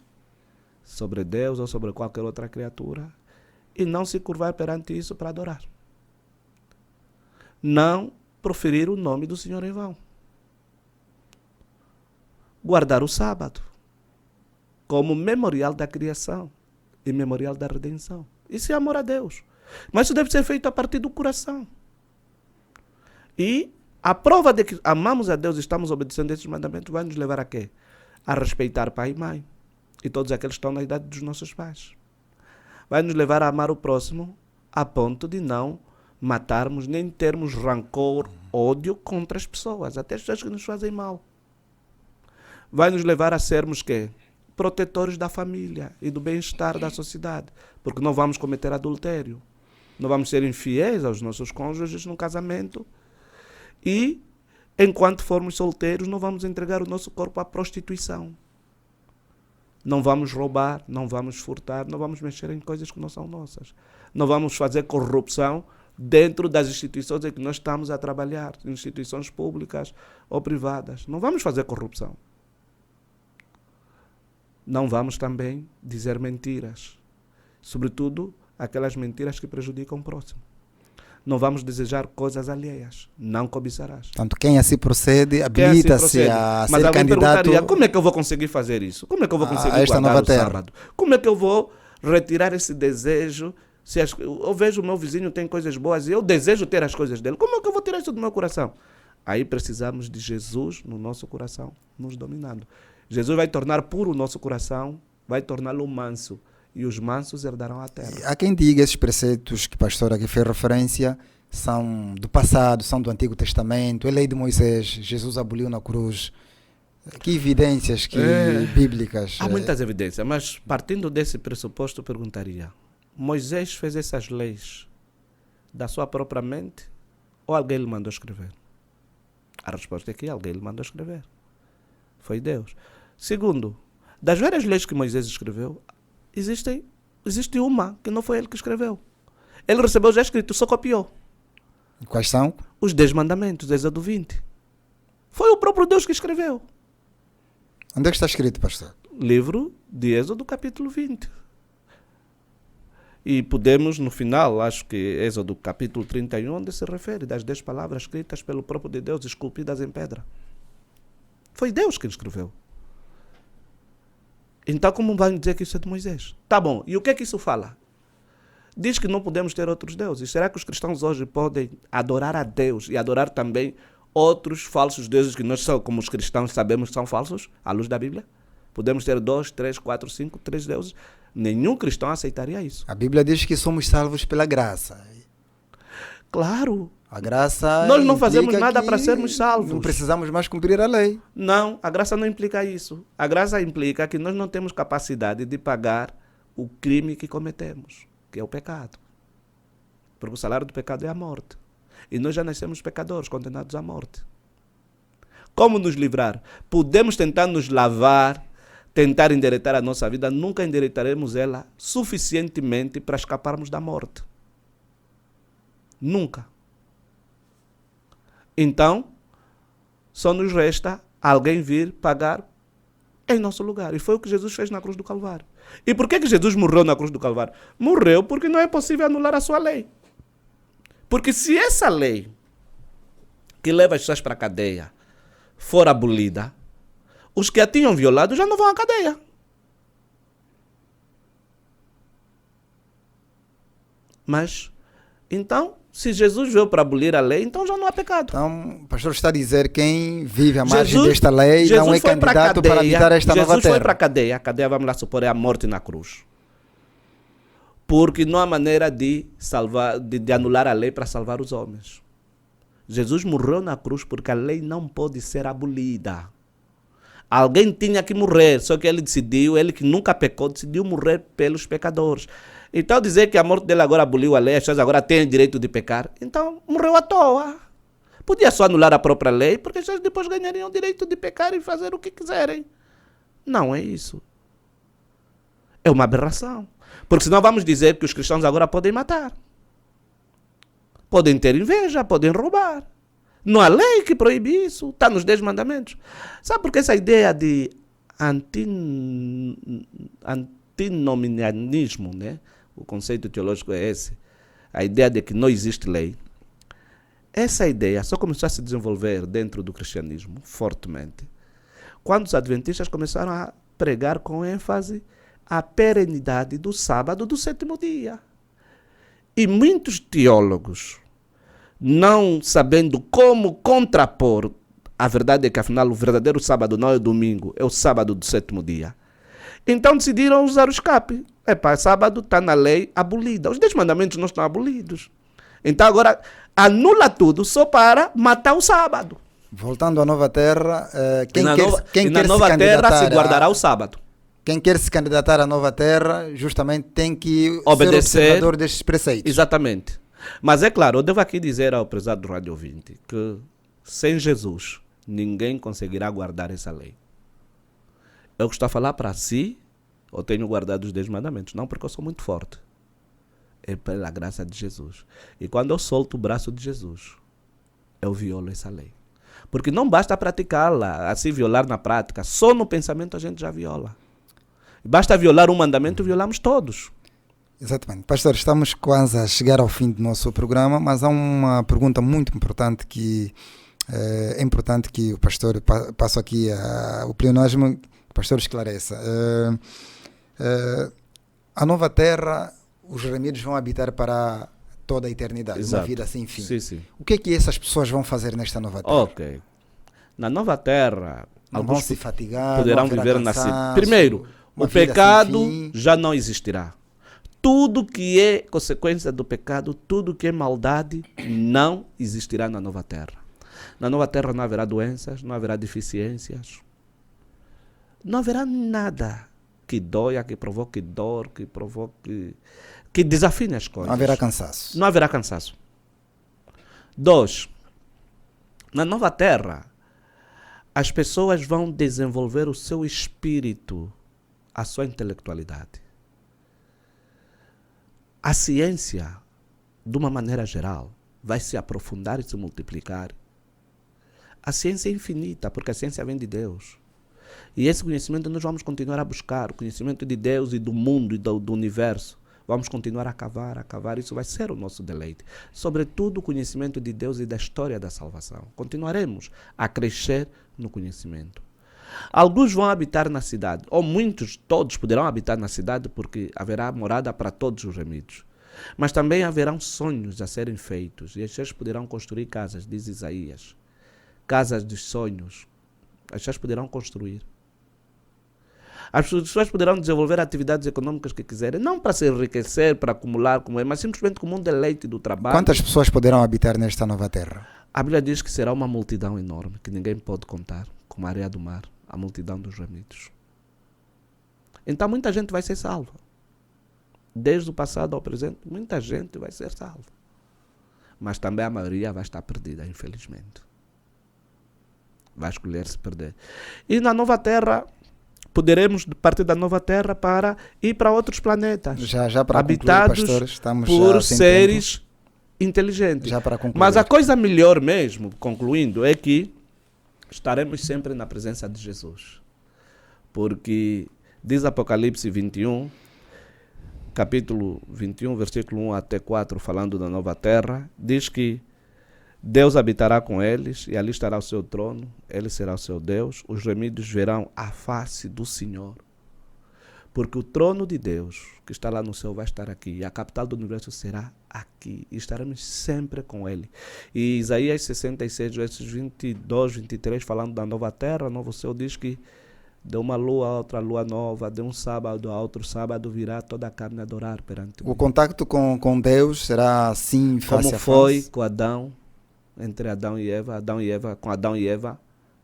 sobre Deus ou sobre qualquer outra criatura e não se curvar perante isso para adorar. Não proferir o nome do Senhor em vão. Guardar o sábado como memorial da criação e memorial da redenção. Isso é amor a Deus. Mas isso deve ser feito a partir do coração. E a prova de que amamos a Deus e estamos obedecendo esses mandamentos vai nos levar a quê? A respeitar pai e mãe e todos aqueles que estão na idade dos nossos pais. Vai nos levar a amar o próximo a ponto de não matarmos nem termos rancor, ódio contra as pessoas, até as pessoas que nos fazem mal. Vai nos levar a sermos quê? Protetores da família e do bem-estar da sociedade, porque não vamos cometer adultério, não vamos ser infiéis aos nossos cônjuges no casamento e, enquanto formos solteiros, não vamos entregar o nosso corpo à prostituição. Não vamos roubar, não vamos furtar, não vamos mexer em coisas que não são nossas. Não vamos fazer corrupção dentro das instituições em que nós estamos a trabalhar, instituições públicas ou privadas. Não vamos fazer corrupção. Não vamos também dizer mentiras, sobretudo aquelas mentiras que prejudicam o próximo. Não vamos desejar coisas alheias, não cobiçarás. Portanto, quem assim procede, habilita-se a Mas ser candidato. Como é que eu vou conseguir fazer isso? Como é que eu vou conseguir esta guardar nova o terra? sábado? Como é que eu vou retirar esse desejo? Eu vejo o meu vizinho tem coisas boas e eu desejo ter as coisas dele. Como é que eu vou tirar isso do meu coração? Aí precisamos de Jesus no nosso coração, nos dominando. Jesus vai tornar puro o nosso coração, vai torná-lo manso. E os mansos herdarão a terra. Há quem diga esses preceitos que o pastor aqui fez referência são do passado, são do Antigo Testamento, é lei de Moisés, Jesus aboliu na cruz. Que evidências bíblicas? Há muitas evidências, mas partindo desse pressuposto, eu perguntaria: Moisés fez essas leis da sua própria mente ou alguém lhe mandou escrever? A resposta é que alguém lhe mandou escrever. Foi Deus. Segundo, das várias leis que Moisés escreveu, existe uma que não foi ele que escreveu. Ele recebeu já escrito, só copiou. Quais são? Os 10 mandamentos, Êxodo 20. Foi o próprio Deus que escreveu. Onde é que está escrito, pastor? Livro de Êxodo, capítulo 20. E podemos, no final, acho que Êxodo, capítulo 31, onde se refere das 10 palavras escritas pelo próprio de Deus, esculpidas em pedra. Foi Deus que escreveu. Então, como vai dizer que isso é de Moisés? Tá bom, e o que é que isso fala? Diz que não podemos ter outros deuses. Será que os cristãos hoje podem adorar a Deus e adorar também outros falsos deuses que nós, como os cristãos, sabemos que são falsos, à luz da Bíblia? Podemos ter 2, 3, 4, 5, 3 deuses. Nenhum cristão aceitaria isso. A Bíblia diz que somos salvos pela graça. Claro. A graça nós não fazemos nada para sermos salvos. Não precisamos mais cumprir a lei. Não, a graça não implica isso. A graça implica que nós não temos capacidade de pagar o crime que cometemos, que é o pecado. Porque o salário do pecado é a morte. E nós já nascemos pecadores, condenados à morte. Como nos livrar? Podemos tentar nos lavar, tentar endireitar a nossa vida, nunca endireitaremos ela suficientemente para escaparmos da morte. Nunca. Então, só nos resta alguém vir pagar em nosso lugar. E foi o que Jesus fez na cruz do Calvário. E por que Jesus morreu na cruz do Calvário? Morreu porque não é possível anular a sua lei. Porque se essa lei que leva as pessoas para a cadeia for abolida, os que a tinham violado já não vão à cadeia. Mas, então, se Jesus veio para abolir a lei, então já não há pecado. Então, o pastor está a dizer que quem vive à margem desta lei não é candidato para habitar esta nova terra. Jesus foi para a cadeia, vamos lá supor, é a morte na cruz. Porque não há maneira de salvar, de anular a lei para salvar os homens. Jesus morreu na cruz porque a lei não pode ser abolida. Alguém tinha que morrer, só que ele decidiu, ele que nunca pecou, decidiu morrer pelos pecadores. Então dizer que a morte dele agora aboliu a lei, as pessoas agora têm direito de pecar, então morreu à toa. Podia só anular a própria lei, porque as pessoas depois ganhariam o direito de pecar e fazer o que quiserem. Não é isso. É uma aberração. Porque senão vamos dizer que os cristãos agora podem matar. podem ter inveja, podem roubar. Não há lei que proíbe isso, está nos 10 mandamentos. Sabe por que essa ideia de antinomianismo, né? O conceito teológico é esse, a ideia de que não existe lei. Essa ideia só começou a se desenvolver dentro do cristianismo, fortemente, quando os adventistas começaram a pregar com ênfase a perenidade do sábado do 7º dia. E muitos teólogos, não sabendo como contrapor, a verdade é que afinal o verdadeiro sábado não é o domingo, é o sábado do 7º dia. Então decidiram usar o escape. Sábado está na lei abolida. Os 10 mandamentos não estão abolidos. Então agora anula tudo só para matar o sábado. Voltando à Nova Terra, na Nova Terra se guardará o sábado. Quem quer se candidatar à Nova Terra, justamente tem que obedecer, ser observador destes preceitos. Exatamente. Mas é claro, eu devo aqui dizer ao prezado rádio ouvinte que sem Jesus ninguém conseguirá guardar essa lei. Eu estou a falar para si, eu tenho guardado os 10 mandamentos, não porque eu sou muito forte. É pela graça de Jesus. E quando eu solto o braço de Jesus, eu violo essa lei. Porque não basta praticá-la, assim violar na prática, só no pensamento a gente já viola. Basta violar um mandamento, violamos todos. Exatamente. Pastor, estamos quase a chegar ao fim do nosso programa, mas há uma pergunta muito importante que é importante que o pastor passe aqui o pleonasmo, que o pastor esclareça. A Nova Terra, os remidos vão habitar para toda a eternidade, Exato. Uma vida sem fim. Sim, sim. O que é que essas pessoas vão fazer nesta Nova Terra? Ok. Na Nova Terra, Não vão se fatigar, poderão não haverá viver na cansaço, cidade. Primeiro, uma o vida pecado sem fim. já não existirá. Tudo que é consequência do pecado, tudo que é maldade, não existirá na Nova Terra. Na Nova Terra não haverá doenças, não haverá deficiências. Não haverá nada que doia, que provoque dor, que desafine as coisas. Não haverá cansaço. Não haverá cansaço. 2. Na Nova Terra, as pessoas vão desenvolver o seu espírito, a sua intelectualidade. A ciência, de uma maneira geral, vai se aprofundar e se multiplicar. A ciência é infinita, porque a ciência vem de Deus. E esse conhecimento nós vamos continuar a buscar, o conhecimento de Deus e do mundo e do universo. Vamos continuar a cavar, isso vai ser o nosso deleite. Sobretudo o conhecimento de Deus e da história da salvação. Continuaremos a crescer no conhecimento. Alguns vão habitar na cidade, ou muitos, todos poderão habitar na cidade, porque haverá morada para todos os remidos. Mas também haverão sonhos a serem feitos, e as pessoas poderão construir casas, diz Isaías. Casas dos sonhos, as pessoas poderão construir. As pessoas poderão desenvolver atividades econômicas que quiserem, não para se enriquecer, para acumular, mas simplesmente como um deleite do trabalho. Quantas pessoas poderão habitar nesta Nova Terra? A Bíblia diz que será uma multidão enorme, que ninguém pode contar, como a areia do mar, a multidão dos remidos. Então muita gente vai ser salva. Desde o passado ao presente, muita gente vai ser salva. Mas também a maioria vai estar perdida, infelizmente. Vai escolher se perder. E na Nova Terra, poderemos partir da Nova Terra para ir para outros planetas. Já para habitados concluir, pastor, estamos por já sem seres tempo. Inteligentes. Já para concluir. Mas a coisa melhor mesmo, concluindo, é que estaremos sempre na presença de Jesus. Porque diz Apocalipse 21, capítulo 21, versículo 1 até 4, falando da Nova Terra, diz que Deus habitará com eles e ali estará o seu trono, ele será o seu Deus, os remidos verão a face do Senhor. Porque o trono de Deus, que está lá no céu, vai estar aqui, e a capital do universo será aqui, e estaremos sempre com ele. E Isaías 66, versos 22, 23, falando da nova terra, novo céu, diz que de uma lua a outra lua nova, de um sábado a outro sábado, virá toda a carne adorar perante mim. O contacto com Deus será assim, face como a face? foi com Adão, entre Adão e Eva, com Adão e Eva,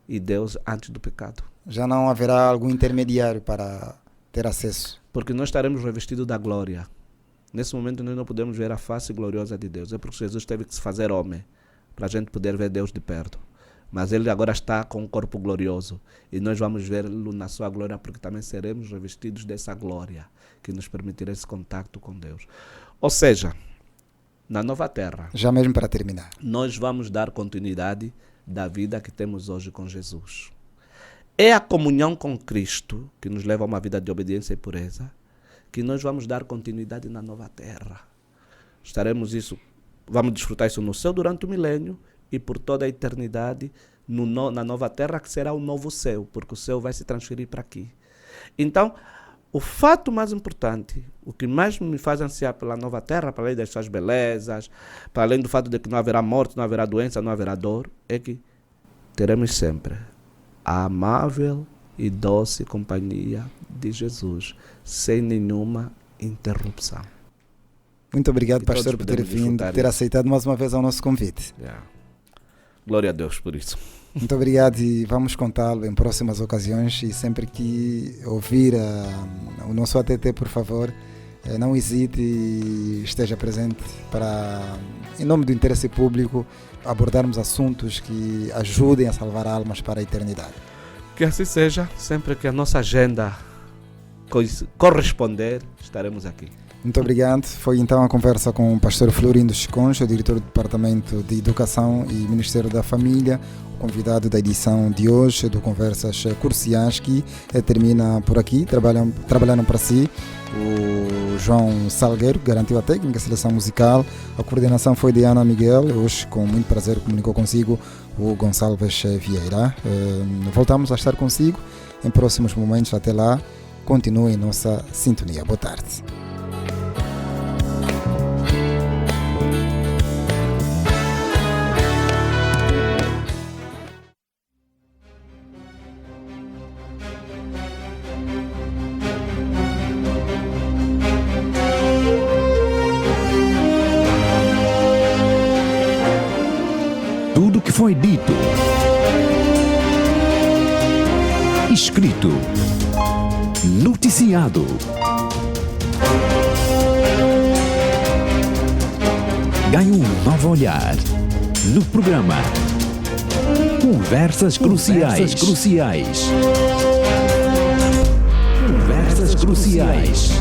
e Deus antes do pecado. Já não haverá algum intermediário para ter acesso? Porque nós estaremos revestidos da glória. Nesse momento nós não podemos ver a face gloriosa de Deus. É porque Jesus teve que se fazer homem, para a gente poder ver Deus de perto. Mas ele agora está com um corpo glorioso. E nós vamos vê-lo na sua glória, porque também seremos revestidos dessa glória, que nos permitirá esse contato com Deus. Ou seja, na nova terra, Já mesmo para terminar. nós vamos dar continuidade da vida que temos hoje com Jesus. É a comunhão com Cristo que nos leva a uma vida de obediência e pureza, que nós vamos dar continuidade na nova terra. Vamos desfrutar isso no céu durante o milênio e por toda a eternidade na nova terra, que será o novo céu, porque o céu vai se transferir para aqui. Então, o fato mais importante, o que mais me faz ansiar pela nova terra, para além das suas belezas, para além do fato de que não haverá morte, não haverá doença, não haverá dor, é que teremos sempre a amável e doce companhia de Jesus, sem nenhuma interrupção. Muito obrigado, E pastor, todos por ter podemos vindo, desfrutar ter disso. aceitado mais uma vez ao nosso convite. Glória a Deus por isso. Muito obrigado e vamos contá-lo em próximas ocasiões e sempre que ouvir o nosso ATT, por favor, não hesite e esteja presente para, em nome do interesse público, abordarmos assuntos que ajudem a salvar almas para a eternidade. Que assim seja, sempre que a nossa agenda corresponder, estaremos aqui. Muito obrigado. Foi então a conversa com o pastor Florindo Chiconcho, diretor do Departamento de Educação e Ministério da Família, o convidado da edição de hoje do Conversas Cruciais, que termina por aqui. Trabalharam para si o João Salgueiro, que garantiu a técnica, a seleção musical. A coordenação foi de Ana Miguel. Hoje, com muito prazer, comunicou consigo o Gonçalves Vieira. Voltamos a estar consigo em próximos momentos. Até lá, continue em nossa sintonia. Boa tarde. Tudo que foi dito, escrito, noticiado, ganhe um novo olhar no programa Conversas Cruciais. Conversas Cruciais.